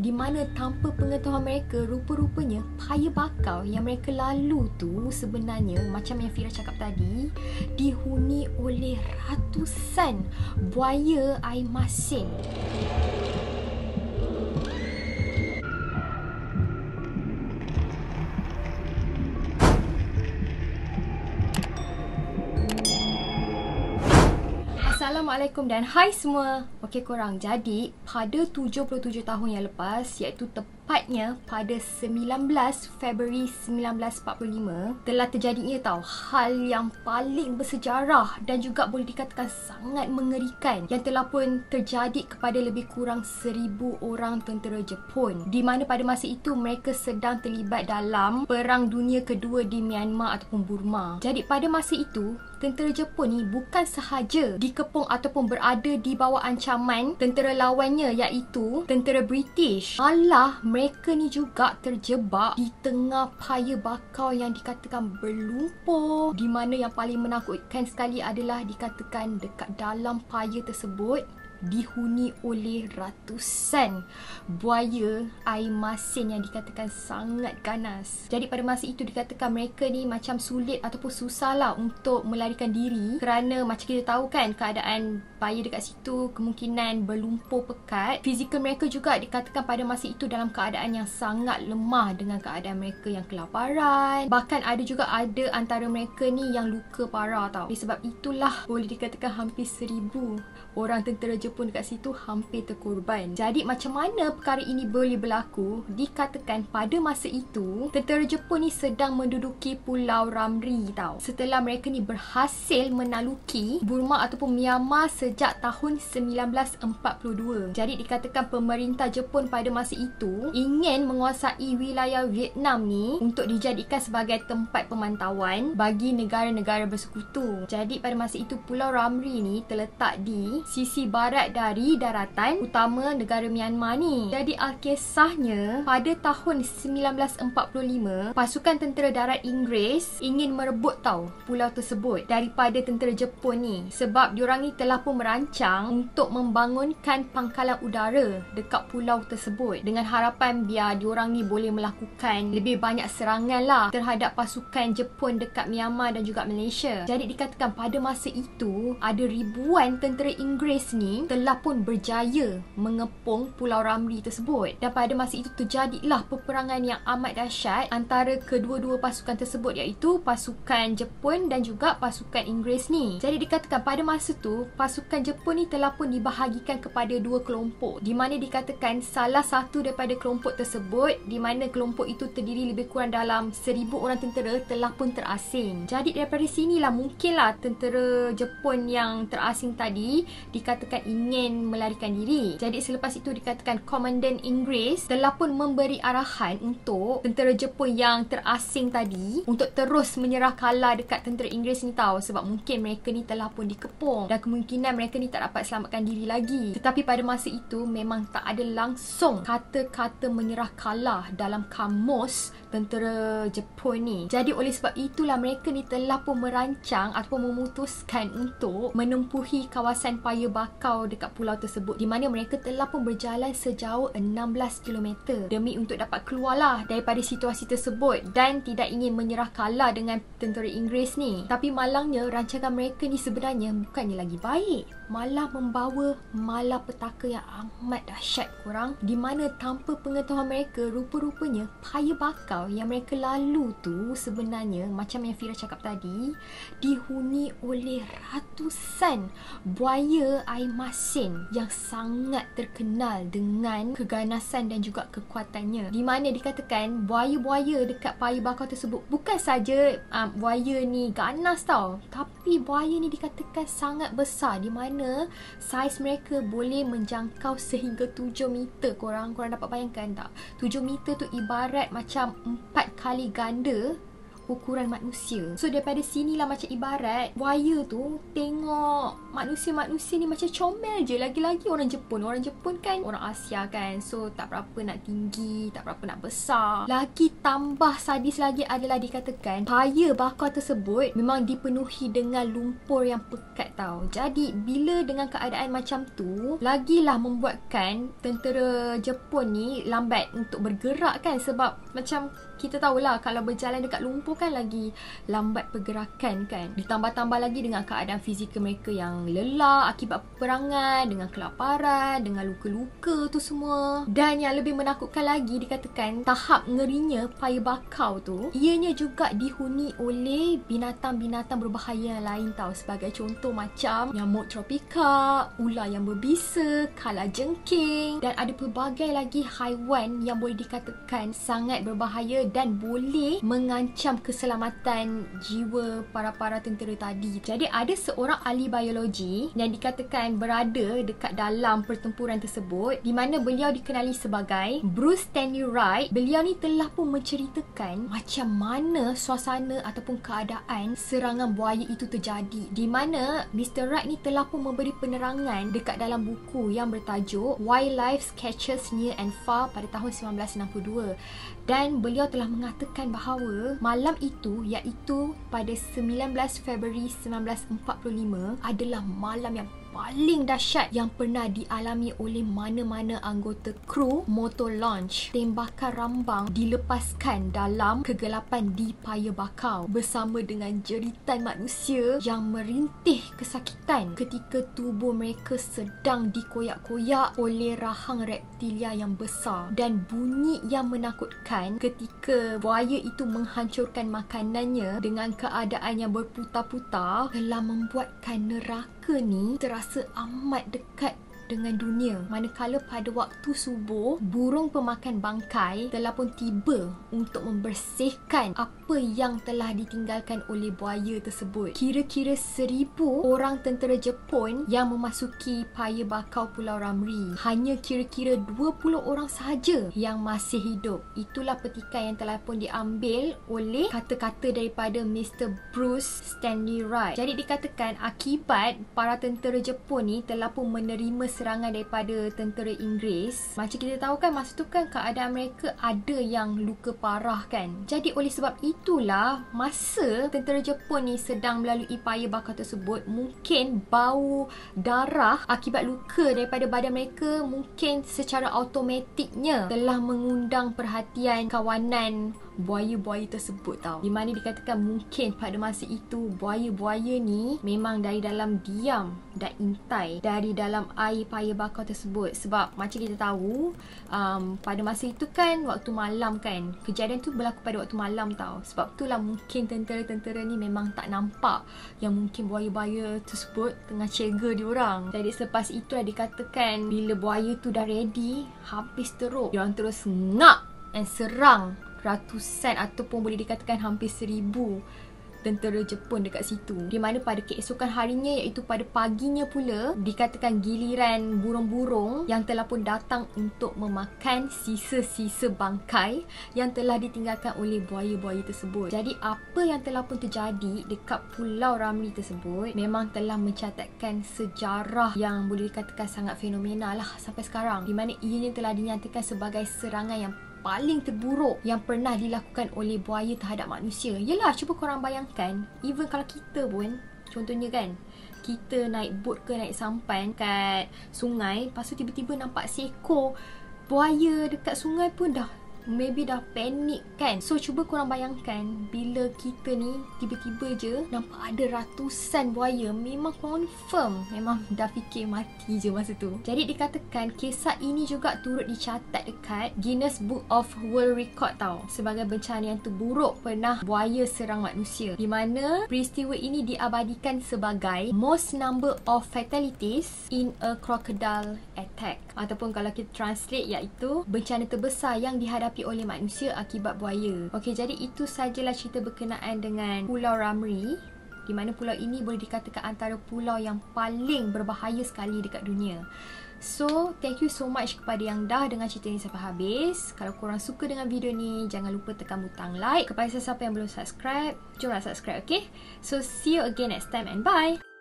Di mana tanpa pengetahuan mereka, rupa-rupanya paya bakau yang mereka lalu tu sebenarnya macam yang Fira cakap tadi, dihuni oleh ratusan buaya air masin. Assalamualaikum dan hai semua. Okey korang, jadi pada 77 tahun yang lepas, iaitu tepatnya pada 19 Februari 1945, telah terjadinya hal yang paling bersejarah dan juga boleh dikatakan sangat mengerikan yang telah pun terjadi kepada lebih kurang 1000 orang tentera Jepun, di mana pada masa itu mereka sedang terlibat dalam Perang Dunia Kedua di Myanmar ataupun Burma. Jadi pada masa itu, tentera Jepun ni bukan sahaja dikepung ataupun berada di bawah ancaman tentera lawannya iaitu tentera British, malah mereka ni juga terjebak di tengah paya bakau yang dikatakan berlumpur, di mana yang paling menakutkan sekali adalah dikatakan dekat dalam paya tersebut dihuni oleh ratusan buaya air masin yang dikatakan sangat ganas. Jadi pada masa itu dikatakan mereka ni macam sulit ataupun susahlah untuk melarikan diri, kerana macam kita tahu kan keadaan paya dekat situ kemungkinan berlumpur pekat. Fizikal mereka juga dikatakan pada masa itu dalam keadaan yang sangat lemah dengan keadaan mereka yang kelaparan. Bahkan ada antara mereka ni yang luka parah tau. Sebab itulah boleh dikatakan hampir 1000 orang tentera Jepun dekat situ hampir terkorban. Jadi macam mana perkara ini boleh berlaku? Dikatakan pada masa itu tentera Jepun ni sedang menduduki Pulau Ramri tau. Setelah mereka ni berhasil menaluki Burma ataupun Myanmar sejak tahun 1942. Jadi dikatakan pemerintah Jepun pada masa itu ingin menguasai wilayah Vietnam ni untuk dijadikan sebagai tempat pemantauan bagi negara-negara bersekutu. Jadi pada masa itu Pulau Ramri ni terletak di sisi barat dari daratan utama negara Myanmar ni. Jadi alkisahnya pada tahun 1945 pasukan tentera darat Inggeris ingin merebut pulau tersebut daripada tentera Jepun ni, sebab diorang ni telah pun merancang untuk membangunkan pangkalan udara dekat pulau tersebut dengan harapan biar diorang ni boleh melakukan lebih banyak serangan lah terhadap pasukan Jepun dekat Myanmar dan juga Malaysia. Jadi dikatakan pada masa itu ada ribuan tentera Inggeris ni telah pun berjaya mengepung Pulau Ramri tersebut, dan pada masa itu terjadilah peperangan yang amat dahsyat antara kedua-dua pasukan tersebut, iaitu pasukan Jepun dan juga pasukan Inggeris ni. Jadi dikatakan pada masa tu pasukan Jepun ni telah pun dibahagikan kepada dua kelompok, di mana dikatakan salah satu daripada kelompok tersebut, di mana kelompok itu terdiri lebih kurang dalam 1000 orang tentera, telah pun terasing. Jadi daripada sinilah mungkinlah tentera Jepun yang terasing tadi dikatakan ingin melarikan diri. Jadi selepas itu dikatakan Komandan Inggeris telah pun memberi arahan untuk tentera Jepun yang terasing tadi untuk terus menyerah kalah dekat tentera Inggeris ni sebab mungkin mereka ni telah pun dikepung dan kemungkinan mereka ni tak dapat selamatkan diri lagi. Tetapi pada masa itu memang tak ada langsung kata-kata menyerah kalah dalam kamus tentera Jepun ni. Jadi oleh sebab itulah mereka ni telah pun merancang ataupun memutuskan untuk menempuhi kawasan paya bakau dekat pulau tersebut, di mana mereka telah pun berjalan sejauh 16 km demi untuk dapat keluarlah daripada situasi tersebut dan tidak ingin menyerah kalah dengan tentera Inggeris ni. Tapi malangnya rancangan mereka ni sebenarnya bukannya lagi baik, malah membawa malapetaka yang amat dahsyat korang, di mana tanpa pengetahuan mereka, rupa-rupanya paya bakau yang mereka lalu tu sebenarnya macam yang Fira cakap tadi, dihuni oleh ratusan buaya air masin yang sangat terkenal dengan keganasan dan juga kekuatannya, di mana dikatakan buaya-buaya dekat paya bakau tersebut bukan saja buaya ni ganas tapi buaya ni dikatakan sangat besar, di mana saiz mereka boleh menjangkau sehingga 7 meter. Korang dapat bayangkan tak? 7 meter tu ibarat macam 4 kali ganda ukuran manusia. So daripada sinilah macam ibarat buaya tu tengok manusia-manusia ni macam comel je. Lagi-lagi orang Jepun kan orang Asia kan, so tak berapa nak tinggi, tak berapa nak besar. Lagi tambah sadis lagi adalah dikatakan paya bakar tersebut memang dipenuhi dengan lumpur yang pekat tau. Jadi bila dengan keadaan macam tu, lagilah membuatkan tentera Jepun ni lambat untuk bergerak kan, sebab macam kita tahulah kalau berjalan dekat lumpur kan lagi lambat pergerakan kan. Ditambah-tambah lagi dengan keadaan fizikal mereka yang lelah akibat peperangan, dengan kelaparan, dengan luka-luka tu semua. Dan yang lebih menakutkan lagi dikatakan tahap ngerinya paya bakau tu, ianya juga dihuni oleh binatang-binatang berbahaya yang lain tau. Sebagai contoh macam nyamuk tropika, ular yang berbisa, kalajengking, dan ada pelbagai lagi haiwan yang boleh dikatakan sangat berbahaya dan boleh mengancam keselamatan jiwa para tentera tadi. Jadi ada seorang ahli biologi yang dikatakan berada dekat dalam pertempuran tersebut, di mana beliau dikenali sebagai Bruce Stanley Wright. Beliau ni telah pun menceritakan macam mana suasana ataupun keadaan serangan buaya itu terjadi, di mana Mr. Wright ni telah pun memberi penerangan dekat dalam buku yang bertajuk Wildlife Sketches Near and Far pada tahun 1962. Dan beliau telah mengatakan bahawa malam itu, iaitu pada 19 Februari 1945, adalah malam yang paling dahsyat yang pernah dialami oleh mana-mana anggota kru motor launch. Tembakan rambang dilepaskan dalam kegelapan di paya bakau bersama dengan jeritan manusia yang merintih kesakitan ketika tubuh mereka sedang dikoyak-koyak oleh rahang reptilia yang besar, dan bunyi yang menakutkan ketika buaya itu menghancurkan makanannya dengan keadaan yang berputar-putar telah membuatkan neraka ni terasa amat dekat dengan dunia. Manakala pada waktu subuh, burung pemakan bangkai telah pun tiba untuk membersihkan apa yang telah ditinggalkan oleh buaya tersebut. Kira-kira 1,000 orang tentera Jepun yang memasuki paya bakau Pulau Ramri. Hanya kira-kira 20 orang sahaja yang masih hidup. Itulah petikan yang telah pun diambil oleh kata-kata daripada Mr. Bruce Stanley Wright. Jadi dikatakan akibat para tentera Jepun ni telah pun menerima serangan daripada tentera Inggeris. Macam kita tahu kan, masa tu kan keadaan mereka ada yang luka parah kan. Jadi oleh sebab itulah, masa tentera Jepun ni sedang melalui paya bakar tersebut, mungkin bau darah akibat luka daripada badan mereka mungkin secara automatiknya telah mengundang perhatian kawanan buaya-buaya tersebut tau. Di mana dikatakan mungkin pada masa itu buaya-buaya ni memang dari dalam diam dan intai dari dalam air paya bakar tersebut. Sebab macam kita tahu, pada masa itu kan waktu malam kan, kejadian tu berlaku pada waktu malam tau. Sebab itulah mungkin tentera-tentera ni memang tak nampak yang mungkin buaya-buaya tersebut tengah cega diorang. Jadi selepas itulah dikatakan bila buaya tu dah ready, habis teruk, diorang terus ngap dan serang ratusan ataupun boleh dikatakan hampir 1,000 tentera Jepun dekat situ. Di mana pada keesokan harinya, iaitu pada paginya pula, dikatakan giliran burung-burung yang telah pun datang untuk memakan sisa-sisa bangkai yang telah ditinggalkan oleh buaya-buaya tersebut. Jadi apa yang telah pun terjadi dekat Pulau Ramli tersebut memang telah mencatatkan sejarah yang boleh dikatakan sangat fenomenal lah sampai sekarang. Di mana ianya telah dinyatakan sebagai serangan yang paling terburuk yang pernah dilakukan oleh buaya terhadap manusia. Yelah, cuba korang bayangkan, even kalau kita pun, contohnya kan, kita naik bot ke naik sampan kat sungai, lepas tu tiba-tiba nampak seekor buaya dekat sungai pun maybe dah panik kan. So cuba korang bayangkan, bila kita ni tiba-tiba je nampak ada ratusan buaya, memang confirm memang dah fikir mati je masa tu. Jadi dikatakan kisah ini juga turut dicatat dekat Guinness Book of World Record tau, sebagai bencana yang terburuk pernah buaya serang manusia, di mana peristiwa ini diabadikan sebagai most number of fatalities in a crocodile attack, ataupun kalau kita translate, iaitu bencana terbesar yang dihadapi oleh manusia akibat buaya. Okey, jadi itu sajalah cerita berkenaan dengan Pulau Ramri, di mana pulau ini boleh dikatakan antara pulau yang paling berbahaya sekali dekat dunia. So, thank you so much kepada yang dah dengar cerita ni sampai habis. Kalau korang suka dengan video ni, jangan lupa tekan butang like. Kepada sesiapa yang belum subscribe, jomlah subscribe, okay? So, see you again next time and bye!